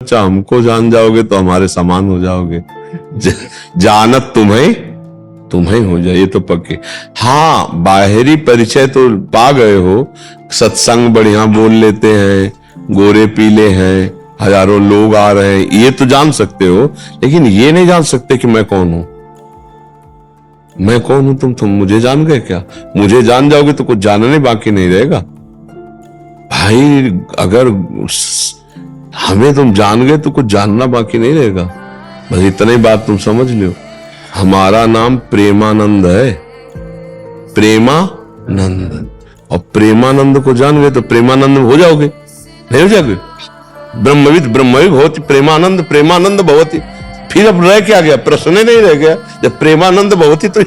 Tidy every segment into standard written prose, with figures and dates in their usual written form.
अच्छा हमको जान जाओगे तो हमारे समान हो जाओगे। जानत तुम्हें तुम्हें हो जाए, ये तो पक्के। हाँ, बाहरी परिचय तो पा गए हो, सत्संग बढ़िया बोल लेते हैं, गोरे पीले हैं, हजारों लोग आ रहे हैं, ये तो जान सकते हो। लेकिन ये नहीं जान सकते कि मैं कौन हूं। मैं कौन हूं, तुम मुझे जान गए क्या? मुझे जान जाओगे तो कुछ जानने बाकी नहीं रहेगा भाई। अगर हमें तुम जान गए तो कुछ जानना बाकी नहीं रहेगा। बस इतनी बात तुम समझ लो, हमारा नाम प्रेमानंद है, प्रेमानंद। और प्रेमानंद को जान गए तो प्रेमानंद हो जाओगे, नहीं हो जाओगे? ब्रह्मविद ब्रह्मविद भवति, प्रेमानंद प्रेमानंद भवति। फिर अब रह क्या गया? प्रश्न ही नहीं रह गया। जब प्रेमानंद भवति तो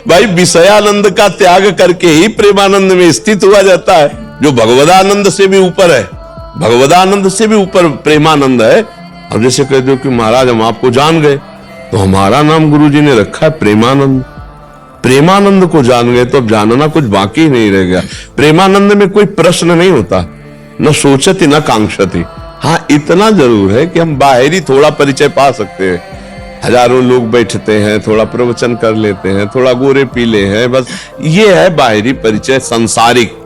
भाई विषयानंद का त्याग करके ही प्रेमानंद में स्थित हुआ जाता है, जो भगवदानंद से भी ऊपर है। भगवदानंद से भी ऊपर प्रेमानंद है। अब जैसे कह दो कि महाराज हम आपको जान गए, तो हमारा नाम गुरुजी ने रखा है प्रेमानंद। प्रेमानंद को जान गए तो अब जानना कुछ बाकी नहीं रह गया। प्रेमानंद में कोई प्रश्न नहीं होता, न सोचती न कांक्षती। हाँ, इतना जरूर है कि हम बाहरी थोड़ा परिचय पा सकते हैं। हजारों लोग बैठते हैं, थोड़ा प्रवचन कर लेते हैं, थोड़ा गोरे पीले हैं, बस ये है बाहरी परिचय, सांसारिक।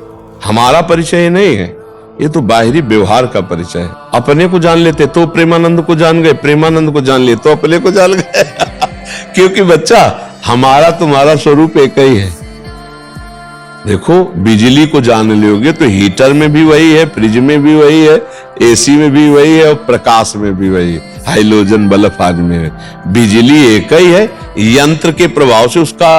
हमारा परिचय नहीं है, ये तो बाहरी व्यवहार का परिचय है। अपने को जान लेते तो प्रेमानंद को जान गए, प्रेमानंद को जान लिए तो अपने को जान गए। क्योंकि बच्चा, हमारा तुम्हारा स्वरूप एक ही है। देखो, बिजली को जान लोगे तो हीटर में भी वही है, फ्रिज में भी वही है, एसी में भी वही है, और प्रकाश में भी वही है, हाइड्रोजन बल्ब आदि में है। बिजली एक ही है, यंत्र के प्रभाव से उसका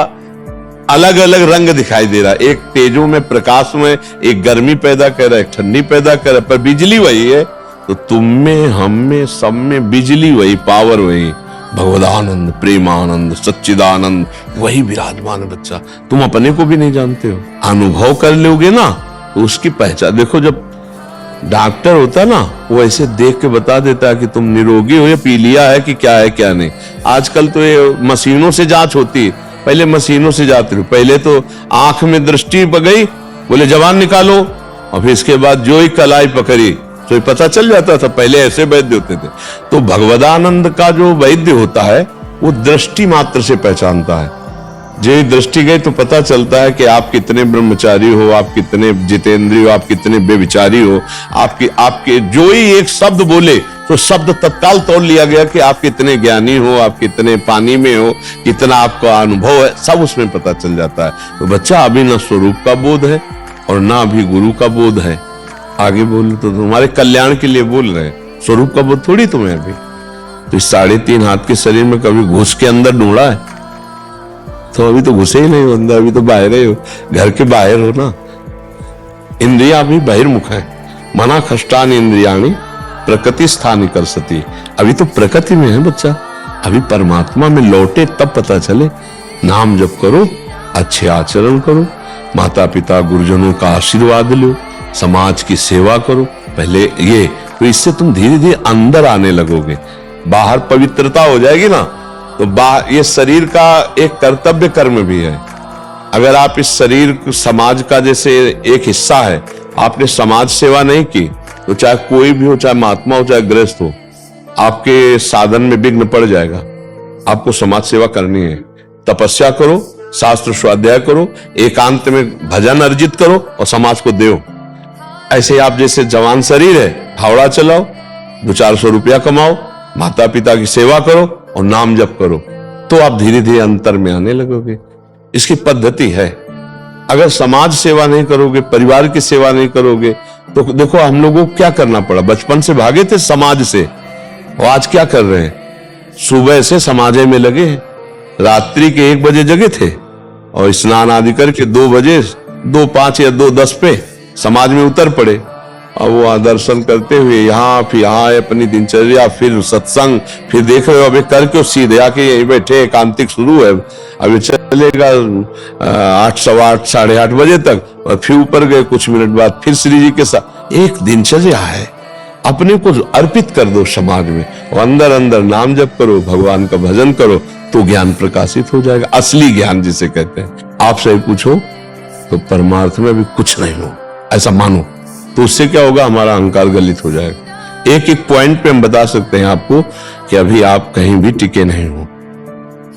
अलग अलग रंग दिखाई दे रहा है। एक तेजों में, प्रकाश में, एक गर्मी पैदा कर रहा है, एक ठंडी पैदा कर रहा है, पर बिजली वही है। तो तुम में, हम में, सब में बिजली वही, पावर वही, भगवदानंद प्रेमानंद सच्चिदानंद वही विराजमान है। बच्चा, तुम अपने को भी नहीं जानते हो, अनुभव कर लोगे ना तो उसकी पहचान। देखो, जब डॉक्टर होता ना, वो ऐसे देख के बता देता है कि तुम निरोगी हो या पीलिया है कि क्या है क्या नहीं। आजकल तो ये मशीनों से जांच होती है, पहले मशीनों से जाते रहो। पहले तो आंख में दृष्टि गई, बोले जवान निकालो, और फिर इसके बाद जो ही कलाई पकड़ी तो पता चल जाता था। पहले ऐसे वैद्य होते थे। तो भगवदानंद का जो वैद्य होता है वो दृष्टि मात्र से पहचानता है। जो दृष्टि गई तो पता चलता है कि आप कितने ब्रह्मचारी हो, आप कितने जितेंद्रिय हो, आप कितने बेविचारी हो। आपके जो ही एक शब्द बोले तो शब्द तत्काल तोड़ लिया गया कि आप कितने ज्ञानी हो, आप कितने पानी में हो, कितना आपका अनुभव है, सब उसमें पता चल जाता है। तो बच्चा, अभी न स्वरूप का बोध है और ना अभी गुरु का बोध है। आगे बोल तो तुम्हारे कल्याण के लिए बोल रहे हैं, स्वरूप का बोध थोड़ी तुम्हें अभी। तो इस 3.5 हाथ के शरीर में कभी घुस के अंदर ढूंढा है? तो अभी तो घुसे ही नहीं हो अंदर, अभी तो बाहर ही हो, घर के बाहर हो ना। इंद्रिया भी बहिर्मुख है। मना खष्टानि इंद्रियाणि प्रकृति स्थानी कर सती। अभी तो प्रकृति में है बच्चा, अभी परमात्मा में लौटे तब पता चले। नाम जप करो, अच्छे आचरण करो, माता पिता गुरुजनों का आशीर्वाद लो, समाज की सेवा करो पहले ये, तो इससे तुम धीरे धीरे अंदर आने लगोगे। बाहर पवित्रता हो जाएगी ना, तो ये शरीर का एक कर्तव्य कर्म भी है। अगर आप इस शरीर समाज का जैसे एक हिस्सा है, आपने समाज सेवा नहीं की तो चाहे कोई भी हो, चाहे महात्मा हो, चाहे गृहस्थ हो, आपके साधन में विघ्न पड़ जाएगा। आपको समाज सेवा करनी है। तपस्या करो, शास्त्र स्वाध्याय करो, एकांत में भजन अर्जित करो और समाज को दो। ऐसे आप जैसे जवान शरीर है, फावड़ा चलाओ, 200-400 रुपया कमाओ, माता पिता की सेवा करो और नाम जप करो, तो आप धीरे धीरे अंतर में आने लगोगे। इसकी पद्धति है। अगर समाज सेवा नहीं करोगे, परिवार की सेवा नहीं करोगे, तो देखो हम लोगों को क्या करना पड़ा। बचपन से भागे थे समाज से, और आज क्या कर रहे हैं? सुबह से समाजे में लगे हैं, रात्रि के 1 बजे जगे थे और स्नान आदि करके 2 बजे 2:05 या 2:10 पे समाज में उतर पड़े। और वो दर्शन करते हुए यहाँ फिर यहाँ अपनी दिनचर्या, फिर सत्संग, फिर देख रहे हो अभी करके सीधे आके यहीं बैठे, एकांतिक शुरू है, अभी चलेगा 8, 8:15, 8:30 बजे तक, और फिर ऊपर गए कुछ मिनट बाद फिर श्री जी के साथ। एक दिनचर्या है, अपने को अर्पित कर दो समाज में, और अंदर अंदर नाम जप करो, भगवान का भजन करो, तो ज्ञान प्रकाशित हो जाएगा। असली ज्ञान जिसे कहते हैं। आपसे पूछो तो परमार्थ में अभी कुछ नहीं हो, ऐसा मानो, तो उससे क्या होगा? हमारा अहंकार गलित हो जाएगा। एक एक पॉइंट पे हम बता सकते हैं आपको कि अभी आप कहीं भी टिके नहीं हो,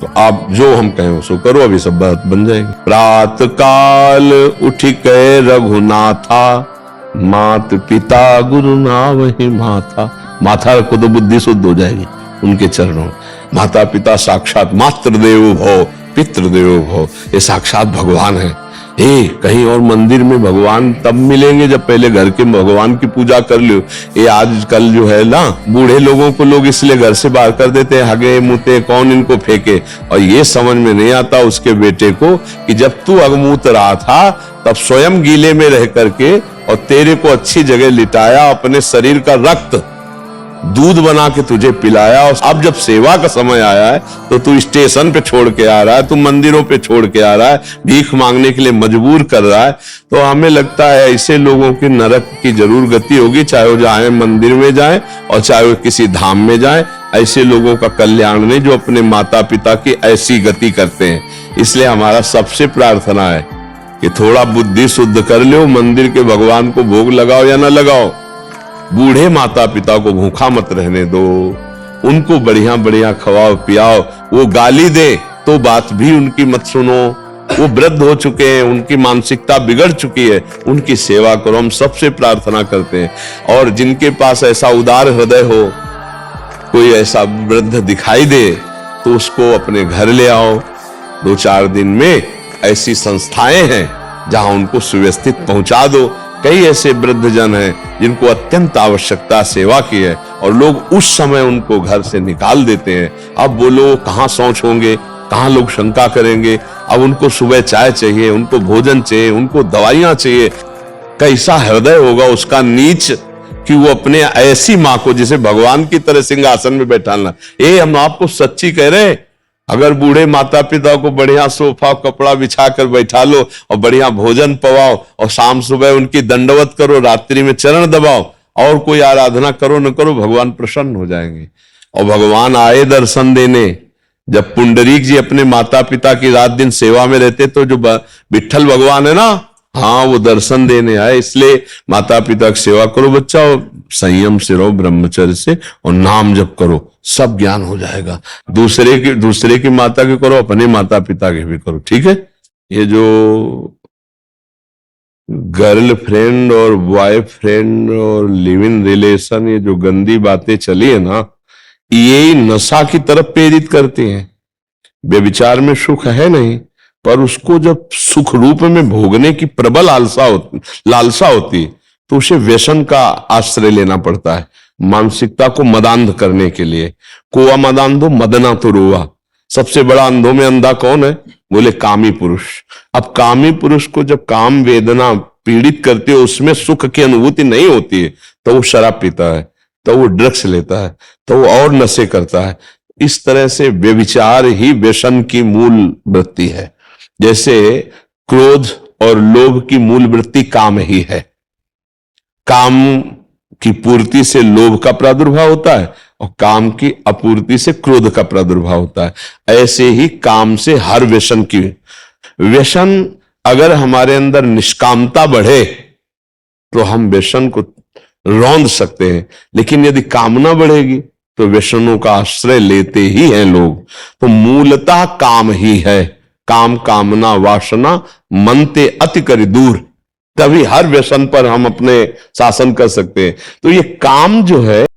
तो आप जो हम कहें सो करो, अभी सब बात बन जाएगी। प्रात काल उठ के रघुनाथा, मात पिता गुरु नावहि माथा। माथा रखो तो बुद्धि शुद्ध हो जाएगी उनके चरणों में। माता पिता साक्षात मातृदेवो भव पितृदेवो भव, ये साक्षात भगवान है। कहीं और मंदिर में भगवान तब मिलेंगे जब पहले घर के भगवान की पूजा कर लो। ये आजकल जो है ना, बूढ़े लोगों को लोग इसलिए घर से बाहर कर देते हैं, हगे मुते कौन इनको फेंके, और ये समझ में नहीं आता उसके बेटे को कि जब तू अगमूत रहा था तब स्वयं गीले में रह करके और तेरे को अच्छी जगह लिटाया, अपने शरीर का रक्त दूध बना के तुझे पिलाया, और अब जब सेवा का समय आया है तो तू स्टेशन पे छोड़ के आ रहा है, तू मंदिरों पे छोड़ के आ रहा है, भीख मांगने के लिए मजबूर कर रहा है। तो हमें लगता है ऐसे लोगों की नरक की जरूर गति होगी, चाहे वो जाए मंदिर में जाए और चाहे वो किसी धाम में जाए। ऐसे लोगों का कल्याण नहीं जो अपने माता पिता की ऐसी गति करते हैं। इसलिए हमारा सबसे प्रार्थना है कि थोड़ा बुद्धि शुद्ध कर लो, मंदिर के भगवान को भोग लगाओ या ना लगाओ, बूढ़े माता पिता को भूखा मत रहने दो, उनको बढ़िया बढ़िया खवाओ पियाओ। वो गाली दे तो बात भी उनकी मत सुनो, वो वृद्ध हो चुके हैं, उनकी मानसिकता बिगड़ चुकी है, उनकी सेवा करो। हम सबसे प्रार्थना करते हैं। और जिनके पास ऐसा उदार हृदय हो, कोई ऐसा वृद्ध दिखाई दे तो उसको अपने घर ले आओ। 2-4 दिन में ऐसी संस्थाएं हैं जहां उनको सुव्यवस्थित पहुंचा दो। कई ऐसे वृद्ध जन हैं जिनको अत्यंत आवश्यकता सेवा की है और लोग उस समय उनको घर से निकाल देते हैं। अब वो लोग कहां शौच होंगे, कहां लोग शंका करेंगे। अब उनको सुबह चाय चाहिए, उनको भोजन चाहिए, उनको दवाइयां चाहिए। कैसा हृदय होगा उसका नीच कि वो अपने ऐसी मां को जिसे भगवान की तरह सिंहासन में बैठाना। ये हम आपको सच्ची कह रहे हैं। अगर बूढ़े माता पिता को बढ़िया सोफा कपड़ा बिछा कर बैठा लो और बढ़िया भोजन पवाओ और शाम सुबह उनकी दंडवत करो, रात्रि में चरण दबाओ और कोई आराधना करो न करो, भगवान प्रसन्न हो जाएंगे। और भगवान आए दर्शन देने। जब पुंडरीक जी अपने माता पिता की रात दिन सेवा में रहते तो जो विठ्ठल भगवान है ना, हाँ वो दर्शन देने आए। इसलिए माता पिता की सेवा करो बच्चा, और संयम से रहो, ब्रह्मचर्य से, और नाम जप करो, सब ज्ञान हो जाएगा। दूसरे की माता के करो, अपने माता पिता के भी करो, ठीक है। ये जो गर्लफ्रेंड और बॉयफ्रेंड और लिव इन रिलेशन, ये जो गंदी बातें चली है ना, ये नशा की तरफ प्रेरित करती हैं। व्यभिचार में सुख है नहीं, पर उसको जब सुख रूप में भोगने की प्रबल लालसा होती है तो उसे व्यसन का आश्रय लेना पड़ता है, मानसिकता को मदांध करने के लिए। कोआ मदांधो मदना तो रोआ। सबसे बड़ा अंधों में अंधा कौन है? बोले कामी पुरुष। अब कामी पुरुष को जब काम वेदना पीड़ित करती है, उसमें सुख की अनुभूति नहीं होती है, तो वो शराब पीता है, तो वो ड्रग्स लेता है, तो वो और नशे करता है। इस तरह से व्यभिचार ही व्यसन की मूल वृत्ति है। जैसे क्रोध और लोभ की मूल वृत्ति काम ही है। काम की पूर्ति से लोभ का प्रादुर्भाव होता है और काम की अपूर्ति से क्रोध का प्रादुर्भाव होता है। ऐसे ही काम से हर व्यसन अगर हमारे अंदर निष्कामता बढ़े तो हम व्यसन को रौंद सकते हैं, लेकिन यदि कामना बढ़ेगी तो व्यसनों का आश्रय लेते ही हैं लोग। तो मूलतः काम ही है। काम कामना वासना मनते अति करि दूर, तभी हर व्यसन पर हम अपने शासन कर सकते हैं। तो ये काम जो है